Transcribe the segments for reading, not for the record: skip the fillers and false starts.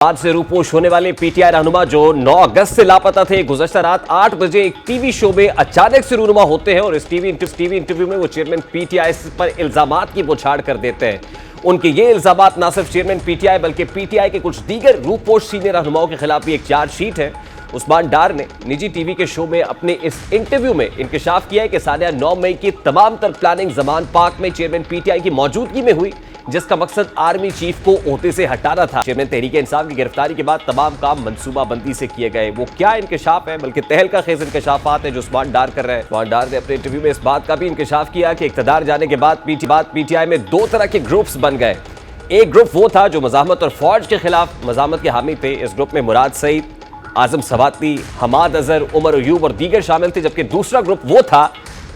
आज से रूपोश होने वाले पीटीआई रहनुमा जो 9 अगस्त से लापता थे, गुज़श्ता रात 8 बजे एक टीवी शो में अचानक से रूनुमा होते हैं और इस टीवी इंटरव्यू में वो चेयरमैन पीटीआई पर इल्जामात की बौछार कर देते हैं। उनके ये इल्जामात न सिर्फ चेयरमैन पीटीआई बल्कि पीटीआई के कुछ दीगर रूपोश सीनियर रहनुमाओं के खिलाफ भी एक चार्जशीट है। उस्मान डार ने निजी टीवी के शो में अपने इस इंटरव्यू में इंकशाफ किया है कि सानिया 9 मई की तमाम तर प्लानिंग जमान पार्क में चेयरमैन पीटीआई की मौजूदगी में हुई, जिसका मकसद आर्मी चीफ को ओहदे से हटाना था। चेयरमैन तहरीक इंसाफ की गिरफ्तारी के बाद तमाम काम मंसूबाबंदी से किए गए। वो क्या इंकशाफ है, बल्कि तहलका खेज इंकशाफात है जो उस्मान डार कर रहे हैं। उस्मान डार ने अपने इंटरव्यू में इस बात का भी इंकशाफ किया कि इक़्तिदार जाने के बाद पीटीआई में 2 तरह के ग्रुप्स बन गए। एक ग्रुप वो था जो मज़ाहमत और फौज के खिलाफ मज़ाहमत के हामी थे। इस ग्रुप में मुराद सईद, आजम सवाती, हमाद अजहर, उमर अयूब और दीगर शामिल थे। जबकि दूसरा ग्रुप वो था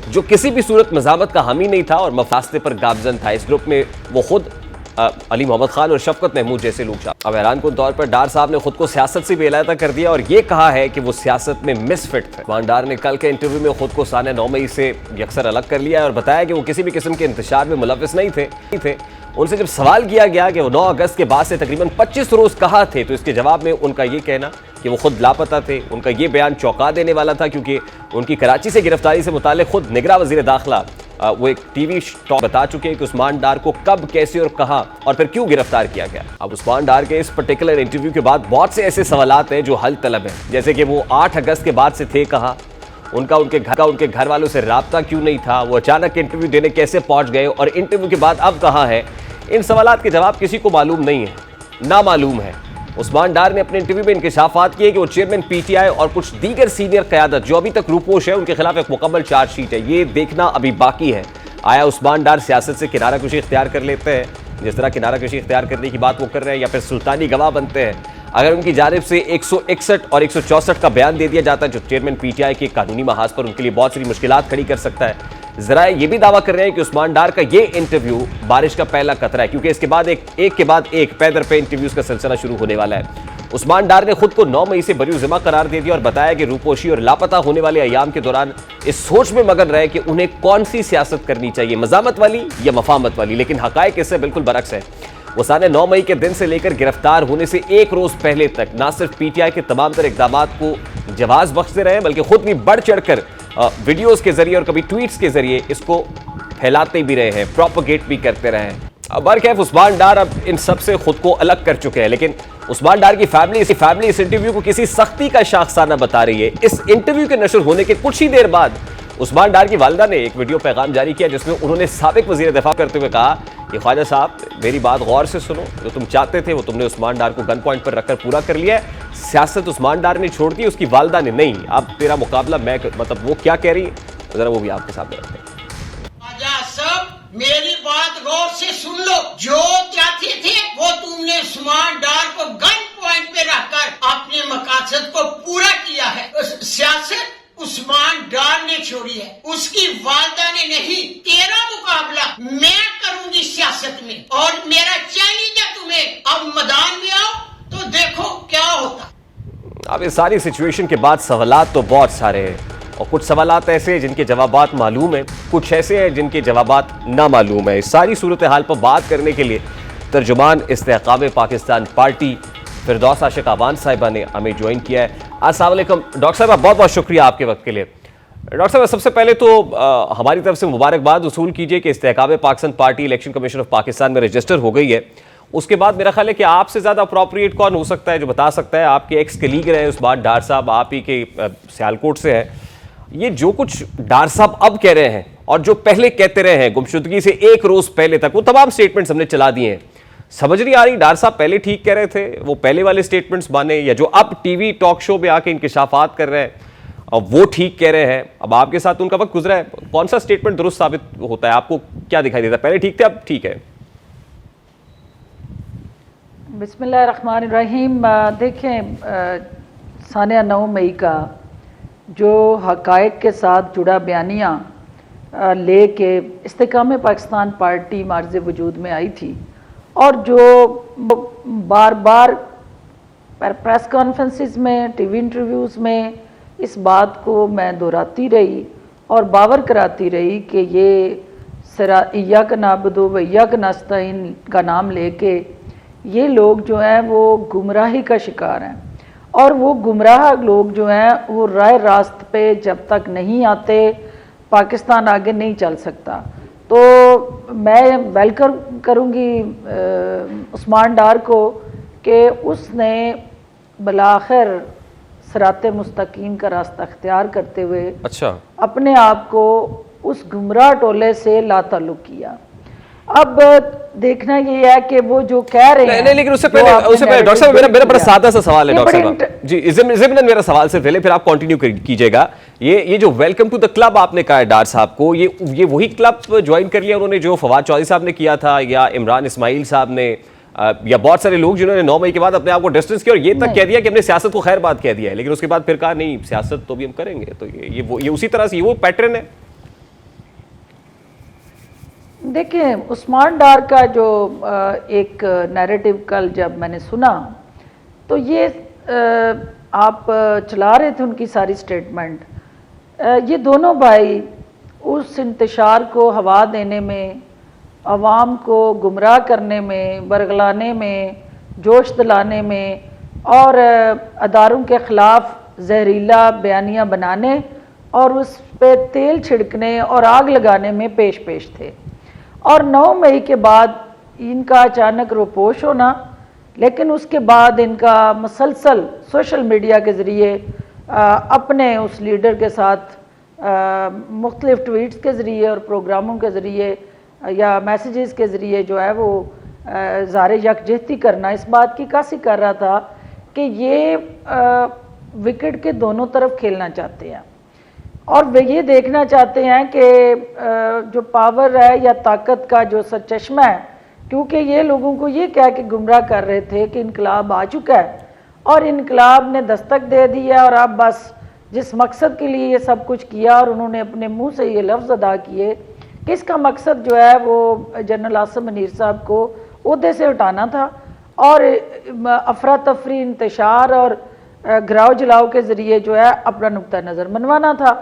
जो किसी भी सूरत मज़ाहमत का हामी नहीं था और मफासले पर गामजन था। इस ग्रुप में वो खुद अली मोहम्मद खान और शफकत महमूद जैसे लोग शामिल। अब हैरानकुन तौर पर डार साहब ने खुद को सियासत से बेलायता कर दिया और ये कहा है कि वो सियासत में मिसफिट थे। उस्मान डार ने कल के इंटरव्यू में खुद को सानिया 9 मई से यकसर अलग कर लिया और बताया कि वो किसी भी किस्म के इंतशार में मुलविस नहीं थे। उनसे जब सवाल किया गया कि वो 9 अगस्त के बाद से तकरीबन 25 रोज कहाँ थे, तो इसके जवाब में उनका ये कहना कि वो खुद लापता थे। उनका ये बयान चौंका देने वाला था क्योंकि उनकी कराची से गिरफ्तारी से मुताल्लिक खुद निगरान वज़ीर दाखिला वो एक टीवी टॉक बता चुके हैं कि उस्मान डार को कब, कैसे और कहां और फिर क्यों गिरफ्तार किया गया। अब उस्मान डार के इस पर्टिकुलर इंटरव्यू के बाद बहुत से ऐसे सवालात हैं जो हल तलब हैं, जैसे कि वो 8 अगस्त के बाद से थे कहां, उनके घर वालों से राब्ता क्यों नहीं था, वो अचानक इंटरव्यू देने कैसे पहुंच गए और इंटरव्यू के बाद अब कहां है। इन सवालात के जवाब किसी को मालूम नहीं है, ना मालूम है। उस्मान डार ने अपने इंटरव्यू में इंकशाफात किए कि वो चेयरमैन पीटीआई और कुछ दीगर सीनियर क़यादत जो अभी तक रूपोश है उनके खिलाफ एक मुकम्मल चार्जशीट है। ये देखना अभी बाकी है, आया उस्मान डार सियासत से किनारा कशी इख्तियार कर लेते हैं, जिस तरह किनारा कशी इख्तियार करने की बात वो कर रहे हैं, या फिर सुल्तानी गवाह बनते हैं। अगर उनकी जानिब से 161 और 164 का बयान दे दिया जाता है जो चेयरमैन पीटीआई के कानूनी महाज पर उनके लिए बहुत सारी मुश्किलात खड़ी कर सकता है। जरा ये भी दावा कर रहे हैं कि उस्मान डार का ये इंटरव्यू बारिश का पहला कतरा है, क्योंकि इसके बाद एक के बाद एक पे दर पे इंटरव्यूज का सिलसिला शुरू होने वाला है। उस्मान डार ने खुद को 9 मई से बरी ज़िम्मा करार दे दिया और बताया कि रूपोशी और लापता होने वाले अयाम के दौरान इस सोच में मगन रहे कि उन्हें कौन सी सियासत करनी चाहिए, मज़ामत वाली या मफामत वाली। लेकिन हकायक इससे बिल्कुल बरक्स है। वो सानिया 9 मई के दिन से लेकर गिरफ्तार होने से एक रोज पहले तक ना सिर्फ पीटीआई के तमाम तर इक़दामात को जवाज़ बख्शते रहे, बल्कि खुद भी बढ़ चढ़कर वीडियोस के जरिए और कभी ट्वीट्स के जरिए इसको फैलाते भी रहे हैं, प्रोपोगेट भी करते रहे हैं। अब बरखैफ उस्मान डार अब इन सब से खुद को अलग कर चुके हैं, लेकिन उस्मान डार की फैमिली इस इंटरव्यू को किसी सख्ती का शाखसाना बता रही है। इस इंटरव्यू के नशर होने के कुछ ही देर बाद उस्मान डार की वालिदा ने एक वीडियो पैगाम जारी किया जिसमें उन्होंने साबिक वज़ीर दिफा करते हुए कहा कि ख्वाजा साहब मेरी बात गौर से सुनो, जो तुम चाहते थे वो तुमने उस्मान डार को गन पॉइंट पर रखकर पूरा कर लिया है। सियासत उस्मान डार ने छोड़ दी, उसकी वालिदा ने नहीं। अब तेरा मुकाबला मैं, मतलब वो क्या कह रही है जरा वो भी आपके सामने रखते हैं। मेरी बात गौर से सुन लो, जो चाहते थे वो तुमने उस्मान डार को गन पॉइंट पे रखकर अपने मकासद को पूरा किया है। सियासत उस्मान डार ने छोड़ी है, उसकी वालिदा ने नहीं। तेरा मुकाबला मैं करूंगी सियासत में और मेरा चैलेंज है तुम्हें, अब मैदान में आओ तो देखो क्या होता। अब इस सारी सिचुएशन के बाद सवालात तो बहुत सारे हैं और कुछ सवालात ऐसे हैं जिनके जवाबात मालूम है, कुछ ऐसे हैं जिनके जवाबात ना मालूम है। इस सारी सूरत हाल पर बात करने के लिए तर्जुमान इस्तेहकाम पाकिस्तान पार्टी फिरदौस आशिक अवान साहिबा ने हमें ज्वाइन किया है। अस्सलाम वालेकुम डॉक्टर साहब, बहुत बहुत शुक्रिया आपके वक्त के लिए। डॉक्टर साहब सबसे पहले तो हमारी तरफ से मुबारकबाद वसूल कीजिए कि Istehkam Pakistan party election commission of Pakistan में रजिस्टर हो गई है। उसके बाद मेरा ख्याल है कि आपसे ज़्यादा अप्रोप्रिएट कौन हो सकता है जो बता सकता है, आपके एक्स कलीग रहे उस्मान डार साहब, आप ही के सियालकोट से हैं, ये जो कुछ डार साहब अब कह रहे हैं और जो पहले कहते रहे हैं गुमशुदगी से एक रोज पहले तक, वो तमाम स्टेटमेंट्स हमने चला दिए हैं। समझ नहीं आ रही डार साहब पहले ठीक कह रहे थे, वो पहले वाले स्टेटमेंट्स माने, या जो अब टीवी टॉक शो में आके इंकशाफात कर रहे हैं और वो ठीक कह रहे हैं। अब आपके साथ उनका वक्त गुजरा है, कौन सा स्टेटमेंट दुरुस्त साबित होता है, आपको क्या दिखाई देता है? पहले ठीक थे, अब ठीक है? बिस्मिल्लाहिर्रहमानिर्रहीम। देखें, सानिया 9 मई का जो हक़ाइक़ के साथ जुड़ा बयानिया ले के इस्तेहकाम पाकिस्तान पार्टी मार्ज़ वजूद में आई थी और जो बार बार प्रेस कॉन्फ्रेंसेस में, टीवी इंटरव्यूज़ में इस बात को मैं दोहराती रही और बावर कराती रही कि ये इय्याक नाबुदु व इय्याक नस्तईन का नाम लेके ये लोग जो हैं वो गुमराही का शिकार हैं, और वो गुमराह लोग जो हैं वो राह रास्त पे जब तक नहीं आते पाकिस्तान आगे नहीं चल सकता। तो मैं वेलकम करूँगी उस्मान डार को कि उसने बिलाखिर सिरात मुस्तकीम का रास्ता अख्तियार करते हुए अच्छा अपने आप को उस गुमराह टोले से लाताल्लुक किया। अब देखना ये है कि वो जो कह रहे हैं, नहीं, लेकिन उससे पहले डॉक्टर साहब मेरा बड़ा सादा सा सवाल है डॉक्टर साहब जी, ज़िम्नन मेरा सवाल से पहले फिर आप कंटिन्यू कीजिएगा। ये जो वेलकम टू द क्लब आपने कहा है डार साहब को, ये वही क्लब ज्वाइन कर लिया उन्होंने जो फवाद चौधरी साहब ने किया था, या इमरान इस्माइल साहब ने, या बहुत सारे लोग जिन्होंने 9 मई के बाद अपने आप को डिस्टेंस किया और ये तक कह दिया कि हमने सियासत को खैर बात कह दिया है, लेकिन उसके बाद फिर कहा नहीं सियासत तो भी हम करेंगे। तो ये उसी तरह से वो पैटर्न है। देखिए उस्मान डार का जो एक नैरेटिव कल जब मैंने सुना तो ये आप चला रहे थे उनकी सारी स्टेटमेंट, ये दोनों भाई उस इंतशार को हवा देने में, अवाम को गुमराह करने में, बरगलाने में, जोश दिलाने में और अदारों के ख़िलाफ़ जहरीला बयानियाँ बनाने और उस पर तेल छिड़कने और आग लगाने में पेश थे। और 9 मई के बाद इनका अचानक रोपोश होना, लेकिन उसके बाद इनका मसलसल सोशल मीडिया के ज़रिए अपने उस लीडर के साथ मुख्तलिफ ट्वीट्स के ज़रिए और प्रोग्रामों के ज़रिए या मैसेजेस के ज़रिए जो है वो ज़ाहिर यकजहती करना, इस बात की कासी कर रहा था कि ये विकेट के दोनों तरफ खेलना चाहते हैं और वे ये देखना चाहते हैं कि जो पावर है या ताकत का जो सरचश्मा है, क्योंकि ये लोगों को ये कह के गुमराह कर रहे थे कि इनकलाब आ चुका है और इनकलाब ने दस्तक दे दी है और अब बस जिस मकसद के लिए ये सब कुछ किया और उन्होंने अपने मुंह से ये लफ्ज़ अदा किए कि इसका मकसद जो है वो जनरल आसिम मुनीर साहब को ओहदे से उठाना था और अफरा तफरी, इंतशार और गिराव जलाओ के ज़रिए जो है अपना नुक्ता नज़र मनवाना था।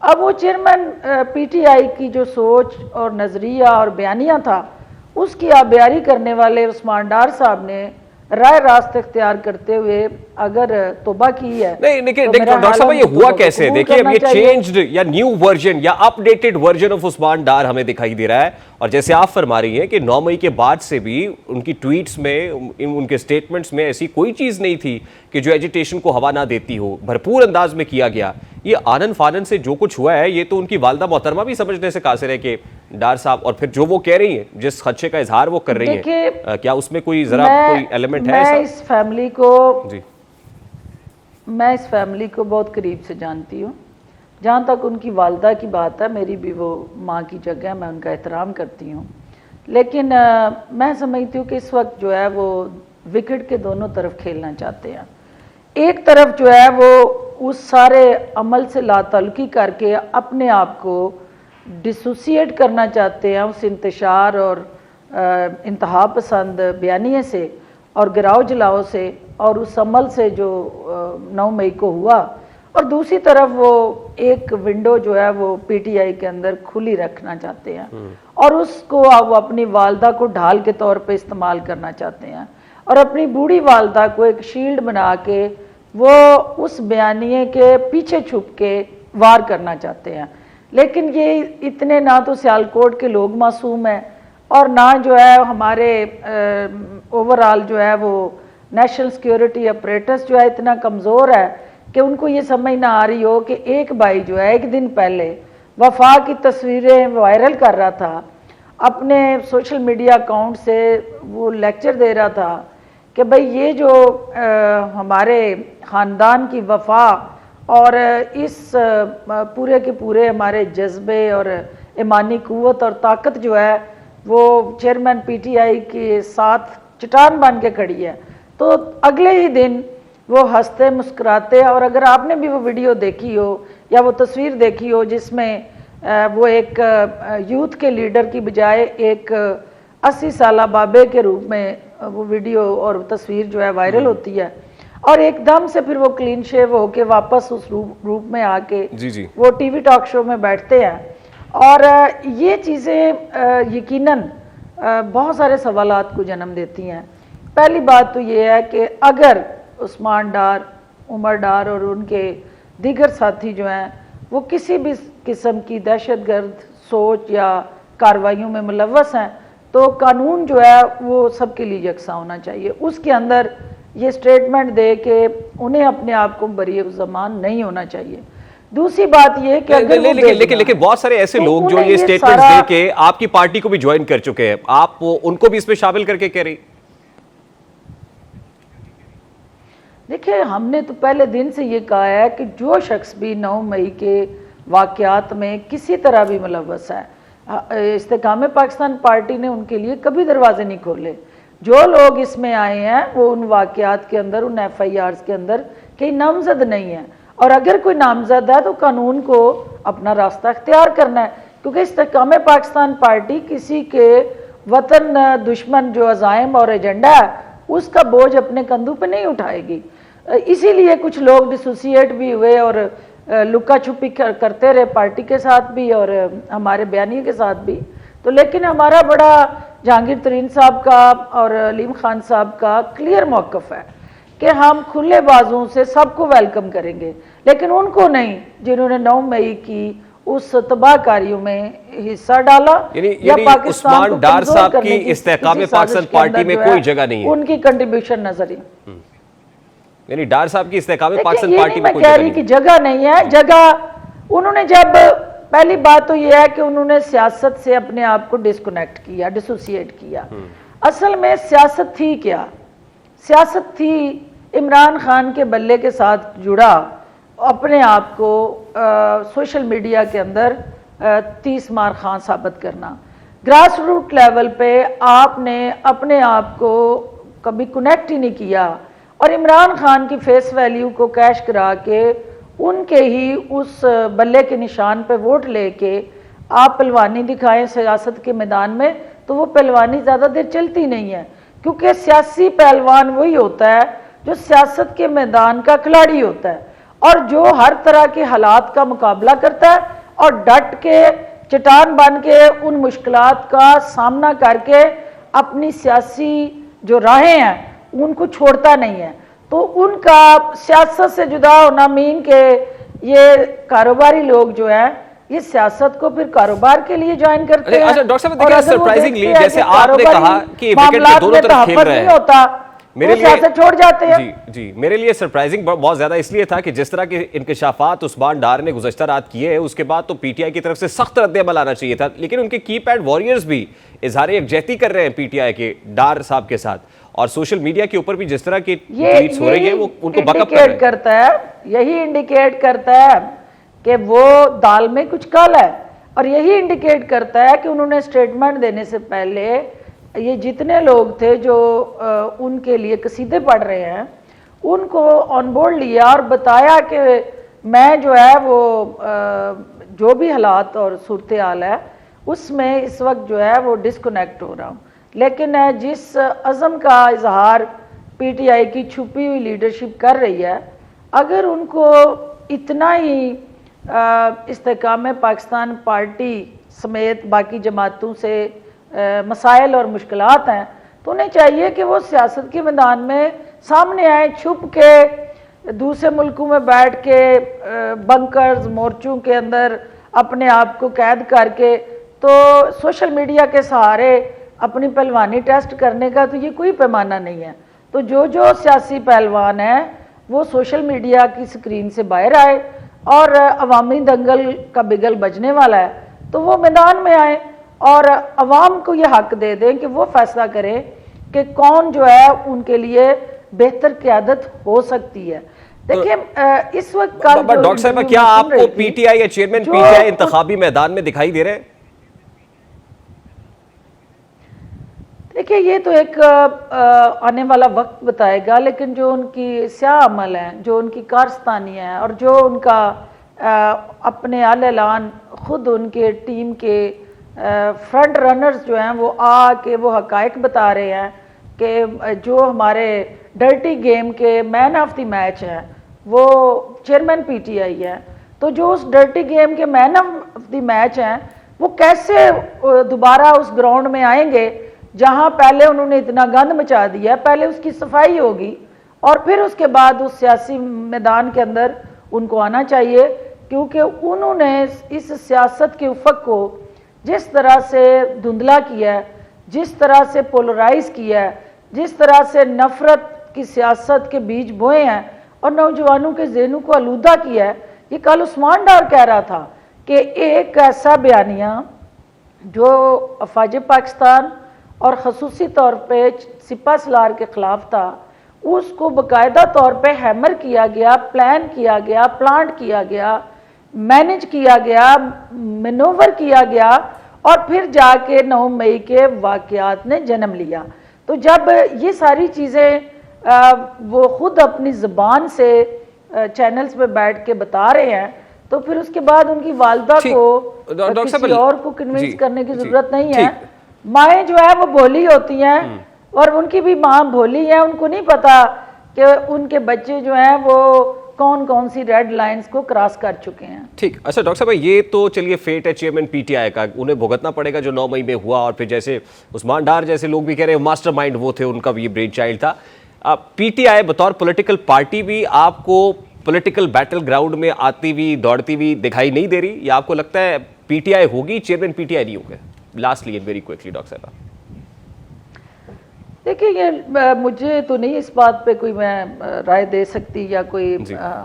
अब वो चेयरमैन पीटीआई की जो सोच और नज़रिया और बयानिया था उसकी आबियारी करने वाले उस्मान डार साहब ने राय रास्ते इख्तियार करते हुए अगर तौबा की है। नहीं देखिए डॉक्टर साहब ये हुआ कैसे, देखिए अब ये चेंज्ड या न्यू वर्जन या अपडेटेड वर्जन ऑफ उस्मान डार हमें दिखाई दे रहा है। और जैसे आप फरमा रही हैं कि 9 मई के बाद से भी उनकी ट्वीट्स में, उनके स्टेटमेंट्स में ऐसी कोई चीज़ नहीं थी कि जो एजिटेशन को हवा ना देती हो, भरपूर अंदाज में किया गया। ये आनन फानन से जो कुछ हुआ है ये तो उनकी वालदा मोहतरमा भी समझने से कासिर है कि डार साहब, और फिर जो वो कह रही हैं, जिस खदशे का इजहार वो कर रही हैं, क्या उसमें कोई जरा कोई एलिमेंट है? मैं इस फैमिली को बहुत करीब से जानती हूँ। जहाँ तक उनकी वालदा की बात है, मेरी भी वो माँ की जगह है, मैं उनका एहतराम करती हूँ, लेकिन मैं समझती हूँ कि इस वक्त जो है वो विकेट के दोनों तरफ खेलना चाहते हैं। एक तरफ जो है वो उस सारे अमल से लाताल्लुकी करके अपने आप को डिसोसिएट करना चाहते हैं उस इंतशार और इंतहा पसंद बयानिए से और गिराव जलाओ से और उस अमल से जो 9 मई को हुआ, और दूसरी तरफ वो एक विंडो जो है वो पीटीआई के अंदर खुली रखना चाहते हैं और उसको वो अपनी वालदा को ढाल के तौर पे इस्तेमाल करना चाहते हैं और अपनी बूढ़ी वालदा को एक शील्ड बना के वो उस बयानिए के पीछे छुप के वार करना चाहते हैं। लेकिन ये इतने ना तो सियालकोट के लोग मासूम हैं और ना जो है हमारे ओवरऑल जो है वो नेशनल सिक्योरिटी अपरेटस जो है इतना कमज़ोर है कि उनको ये समझ ना आ रही हो कि एक भाई जो है एक दिन पहले वफा की तस्वीरें वायरल कर रहा था, अपने सोशल मीडिया अकाउंट से वो लेक्चर दे रहा था कि भाई ये जो हमारे ख़ानदान की वफा और इस पूरे के पूरे हमारे जज्बे और ईमानी क़ुव्वत और ताकत जो है वो चेयरमैन पीटीआई के साथ चट्टान बन के खड़ी है। तो अगले ही दिन वो हंसते मुस्कुराते, और अगर आपने भी वो वीडियो देखी हो या वो तस्वीर देखी हो जिसमें वो एक यूथ के लीडर की बजाय एक 80 साला बाबे के रूप में वो वीडियो और तस्वीर जो है वायरल होती है और एकदम से फिर वो क्लीन शेव होके वापस उस रूप में आके जी। वो टीवी टॉक शो में बैठते हैं और ये चीज़ें यकीनन बहुत सारे सवालात को जन्म देती हैं पहली बात तो ये है कि अगर उस्मान डार, उमर डार और उनके दीगर साथी जो हैं वो किसी भी किस्म की दहशतगर्द सोच या कार्रवाइयों में मुलव्वस हैं तो कानून जो है वो सबके लिए यकसा होना चाहिए। उसके अंदर ये स्टेटमेंट दे के उन्हें अपने आप को बरी ज़मान नहीं होना चाहिए। दूसरी बात ये कि अगर लेकिन बहुत सारे ऐसे तो लोग जो ये स्टेटमेंट्स दे के आपकी पार्टी को भी ज्वाइन कर चुके हैं, आप उनको भी इसमें शामिल करके कह रही? देखिए, हमने तो पहले दिन से ये कहा है कि जो शख्स भी 9 मई के वाक़यात में किसी तरह भी मुलव्वस है, इस्तेकाम पाकिस्तान पार्टी ने उनके लिए कभी दरवाजे नहीं खोले। जो लोग इसमें आए हैं वो उन वाक़यात के अंदर, उन FIRs के अंदर कहीं नामजद नहीं है, और अगर कोई नामजद है तो कानून को अपना रास्ता इख्तियार करना है, क्योंकि इस्तेकाम पाकिस्तान पार्टी किसी के वतन दुश्मन जो अज़ाइम और एजेंडा है उसका बोझ अपने कंधों पे नहीं उठाएगी। इसीलिए कुछ लोग डिसोसिएट भी हुए और लुका छुपी करते रहे पार्टी के साथ भी और हमारे बयानी के साथ भी। तो लेकिन हमारा बड़ा जहांगीर तरीन साहब का और अलीम खान साहब का क्लियर मौक़िफ़ है कि हम खुले बाजों से सबको वेलकम करेंगे, लेकिन उनको नहीं जिन्होंने 9 मई की उस तबाहकारियों में हिस्सा डाला। या उस्मान डार साहब की इस्तेकाम पाकिस्तान पार्टी में कोई जगह नहीं है, उनकी कंट्रीब्यूशन नजर है। यानी डार साहब की इस्तेकाम पाकिस्तान पार्टी में कोई कह रही कि जगह नहीं है। जगह उन्होंने, जब पहली बात तो यह है कि उन्होंने सियासत से अपने आप को डिस्कनेक्ट किया, डिसोसिएट किया। असल में सियासत थी क्या? सियासत थी इमरान खान के बल्ले के साथ जुड़ा अपने आप को सोशल मीडिया के अंदर 30 मार खां साबित करना। ग्रास रूट लेवल पे आपने अपने आप को कभी कनेक्ट ही नहीं किया और इमरान खान की फेस वैल्यू को कैश करा के उनके ही उस बल्ले के निशान पे वोट लेके आप पहलवानी दिखाएं सियासत के मैदान में, तो वो पहलवानी ज़्यादा देर चलती नहीं है, क्योंकि सियासी पहलवान वही होता है जो सियासत के मैदान का खिलाड़ी होता है और जो हर तरह के हालात का मुकाबला करता है और डट के चट्टान बन के उन मुश्किलात का सामना करके अपनी सियासी जो राहें हैं उनको छोड़ता नहीं है। तो उनका सियासत से जुदा होना मीन के ये कारोबारी लोग जो है ये सियासत को फिर कारोबार के लिए ज्वाइन करते हैं। अच्छा डॉक्टर साहब, देखिए सरप्राइजिंगली जैसे आपने कहा कि विकेट पे दोनों तरफ खेल रहे हैं, होता मेरे लिए छोड़ जाते हैं। जी मेरे लिए सरप्राइजिंग बहुत ज्यादा इसलिए था कि जिस तरह के इंकशाफात उस्मान डार ने गुज़श्ता रात किए हैं उसके बाद तो पीटीआई की तरफ से सख्त रद्द-ए-अमल आना चाहिए था, लेकिन उनके कीपैड वॉरियर्स भी इजहार यकजहती कर रहे हैं पीटीआई के डार साहब के साथ, और सोशल मीडिया के ऊपर भी जिस तरह की ट्वीट्स हो रही है वो उनको बकअप कर रहे हैं। करता है, यही इंडिकेट करता है कि वो दाल में कुछ काला है, और यही इंडिकेट करता है कि उन्होंने स्टेटमेंट देने से पहले ये जितने लोग थे जो उनके लिए कसीदे पढ़ रहे हैं उनको ऑन बोर्ड लिया और बताया कि मैं जो है वो जो भी हालात और सूरत हाल है उसमें इस वक्त जो है वो डिस्कनेक्ट हो रहा हूँ। लेकिन जिस अज़म का इजहार पीटीआई की छुपी हुई लीडरशिप कर रही है, अगर उनको इतना ही इस्तेकाम पाकिस्तान पार्टी समेत बाकी जमातों से मसाइल और मुश्किलात हैं तो उन्हें चाहिए कि वो सियासत के मैदान में सामने आए, छुप के दूसरे मुल्कों में बैठ के बंकर्स मोर्चों के अंदर अपने आप को कैद करके तो सोशल मीडिया के सहारे अपनी पहलवानी टेस्ट करने का तो ये कोई पैमाना नहीं है। तो जो जो सियासी पहलवान है वो सोशल मीडिया की स्क्रीन से बाहर आए और अवामी दंगल का बिगल बजने वाला है तो वो मैदान में आए और अवाम को ये हक दे दें कि वो फैसला करें कि कौन जो है उनके लिए बेहतर क़यादत हो सकती है। देखिए इस वक्त कल डॉक्टर साहब क्या आपको पीटीआई या चेयरमैन पीटीआई इंतखाबी मैदान में दिखाई दे रहे हैं? देखिए ये तो एक आने वाला वक्त बताएगा, लेकिन जो उनकी स्याह अमल है, जो उनकी कारस्तानी है और जो उनका अपने आल-ऐलान खुद उनके टीम के फ्रंट रनर्स जो हैं वो आके वो हकायक बता रहे हैं कि जो हमारे डर्टी गेम के मैन ऑफ द मैच है वो चेयरमैन पीटीआई है, तो जो उस डर्टी गेम के मैन ऑफ द मैच हैं वो कैसे दोबारा उस ग्राउंड में आएंगे जहां पहले उन्होंने इतना गंद मचा दिया, पहले उसकी सफाई होगी और फिर उसके बाद उस सियासी मैदान के अंदर उनको आना चाहिए, क्योंकि उन्होंने इस सियासत के उफक को जिस तरह से धुंधला किया है, जिस तरह से पोलराइज किया है, जिस तरह से नफरत की सियासत के बीज बोए हैं और नौजवानों के ज़हनों को आलूदा किया है। ये कल उस्मान डार कह रहा था कि एक ऐसा बयानिया जो अफवाज पाकिस्तान और खसूसी तौर पे सिपा सलार के ख़िलाफ़ था, उसको बाकायदा तौर पे हैमर किया गया, प्लान किया गया, प्लांट किया गया, मैनेज किया गया, मैनोवर किया गया और फिर जाके 9 मई के वाक़यात ने जन्म लिया। तो जब ये सारी चीज़ें वो खुद अपनी ज़बान से चैनल्स पे बैठ के बता रहे हैं, तो फिर उसके बाद उनकी वालदा को किसी और को कन्विंस करने की ज़रूरत नहीं है। माएँ जो है वो भोली होती हैं और उनकी भी माँ भोली है, उनको नहीं पता कि उनके बच्चे जो हैं वो कौन कौन सी रेड लाइंस को क्रॉस कर चुके हैं। ठीक, अच्छा डॉक्टर साहब, ये तो चलिए फेट है चेयरमैन पीटीआई का, उन्हें भुगतना पड़ेगा जो 9 मई में हुआ। और फिर जैसे उस्मान डार जैसे लोग भी कह रहे हैं मास्टरमाइंड वो थे, उनका भी ये ब्रेन चाइल्ड था। पीटीआई बतौर पॉलिटिकल पार्टी भी आपको पॉलिटिकल बैटल ग्राउंड में आती हुई दौड़ती हुई दिखाई नहीं दे रही, या आपको लगता है पीटीआई होगी, चेयरमैन पीटीआई नहीं होंगे? Lastly and very quickly doctor साहब। देखिए, ये मुझे तो नहीं इस बात पे कोई मैं राय दे सकती या कोई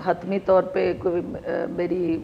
हतमी तौर पे कोई मेरी